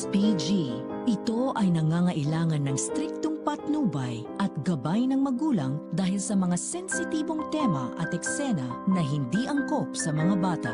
SPG. Ito ay nangangailangan ng striktong patnubay at gabay ng magulang dahil sa mga sensitibong tema at eksena na hindi angkop sa mga bata.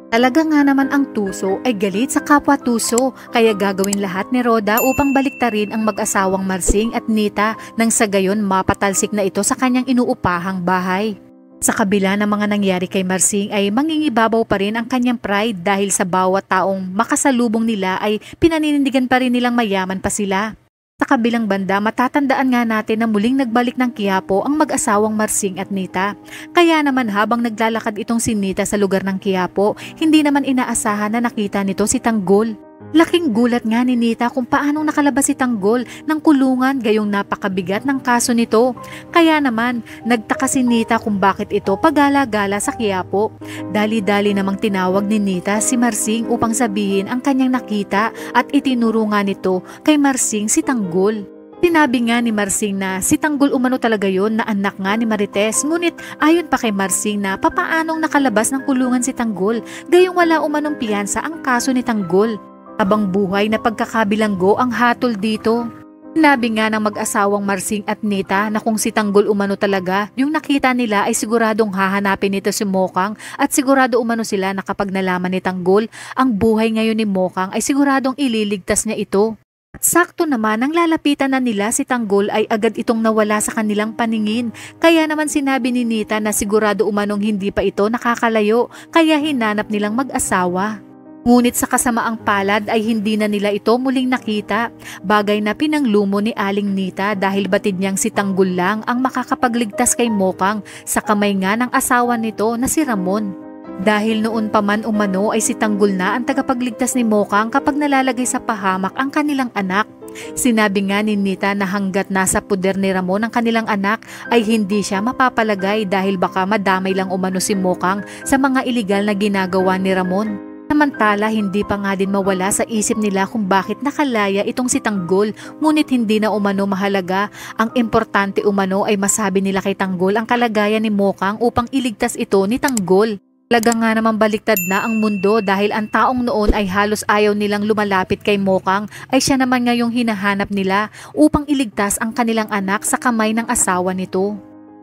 Talaga nga naman ang tuso ay galit sa kapwa tuso, kaya gagawin lahat ni Roda upang baliktarin ang mag-asawang Marsing at Nita nang sa gayon mapatalsik na ito sa kanyang inuupahang bahay. Sa kabila ng mga nangyari kay Marsing ay mangingibabaw pa rin ang kanyang pride dahil sa bawat taong makasalubong nila ay pinaninindigan pa rin nilang mayaman pa sila. Sa kabilang banda, matatandaan nga natin na muling nagbalik ng Quiapo ang mag-asawang Marsing at Nita. Kaya naman habang naglalakad itong si Nita sa lugar ng Quiapo, hindi naman inaasahan na nakita nito si Tanggol. Laking gulat nga ni Nita kung paanong nakalabas si Tanggol ng kulungan gayong napakabigat ng kaso nito. Kaya naman, nagtaka si Nita kung bakit ito pagala-gala sa Quiapo. Dali-dali namang tinawag ni Nita si Marsing upang sabihin ang kanyang nakita at itinuro nga nito kay Marsing si Tanggol. Sinabi nga ni Marsing na si Tanggol umano talaga yon na anak nga ni Marites, ngunit ayon pa kay Marsing na papaanong nakalabas ng kulungan si Tanggol gayong wala umanong piyansa ang kaso ni Tanggol. Habang buhay na pagkakabilanggo ang hatol dito. Sinabi nga ng mag-asawang Marsing at Nita na kung si Tanggol umano talaga, yung nakita nila ay siguradong hahanapin nito si Mokang at sigurado umano sila na kapag nalaman ni Tanggol ang buhay ngayon ni Mokang ay siguradong ililigtas niya ito. At sakto naman nang lalapitan na nila si Tanggol ay agad itong nawala sa kanilang paningin. Kaya naman sinabi ni Nita na sigurado umanong hindi pa ito nakakalayo kaya hinanap nilang mag-asawa. Ngunit sa kasamaang palad ay hindi na nila ito muling nakita, bagay na pinanglumo ni Aling Nita dahil batid niyang si Tanggol lang ang makakapagligtas kay Mokang sa kamay nga ng asawa nito na si Ramon. Dahil noon pa man umano ay si Tanggol na ang tagapagligtas ni Mokang kapag nalalagay sa pahamak ang kanilang anak. Sinabi nga ni Nita na hanggat nasa puder ni Ramon ang kanilang anak ay hindi siya mapapalagay dahil baka madamay lang umano si Mokang sa mga iligal na ginagawa ni Ramon. Samantala, hindi pa nga din mawala sa isip nila kung bakit nakalaya itong si Tanggol, ngunit hindi na umano mahalaga. Ang importante umano ay masabi nila kay Tanggol ang kalagayan ni Mokang upang iligtas ito ni Tanggol. Talaga nga naman baliktad na ang mundo dahil ang taong noon ay halos ayaw nilang lumalapit kay Mokang ay siya naman ngayong hinahanap nila upang iligtas ang kanilang anak sa kamay ng asawa nito.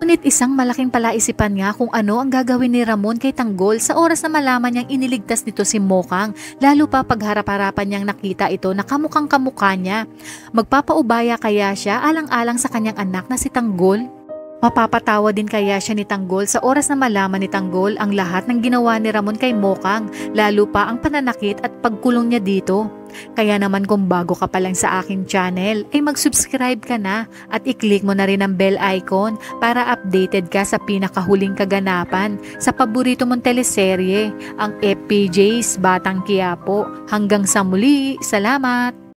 Ngunit isang malaking palaisipan nga kung ano ang gagawin ni Ramon kay Tanggol sa oras na malaman niyang iniligtas nito si Mokang, lalo pa pagharap-harapan niyang nakita ito na kamukhang kamukha niya. Magpapaubaya kaya siya alang-alang sa kanyang anak na si Tanggol? Mapapatawa din kaya siya ni Tanggol sa oras na malaman ni Tanggol ang lahat ng ginawa ni Ramon kay Mokang, lalo pa ang pananakit at pagkulong niya dito? Kaya naman kung bago ka pa lang sa aking channel ay mag-subscribe ka na at i-click mo na rin ang bell icon para updated ka sa pinakahuling kaganapan sa paborito mong teleserye, ang FPJ's Batang Quiapo. Hanggang sa muli, salamat!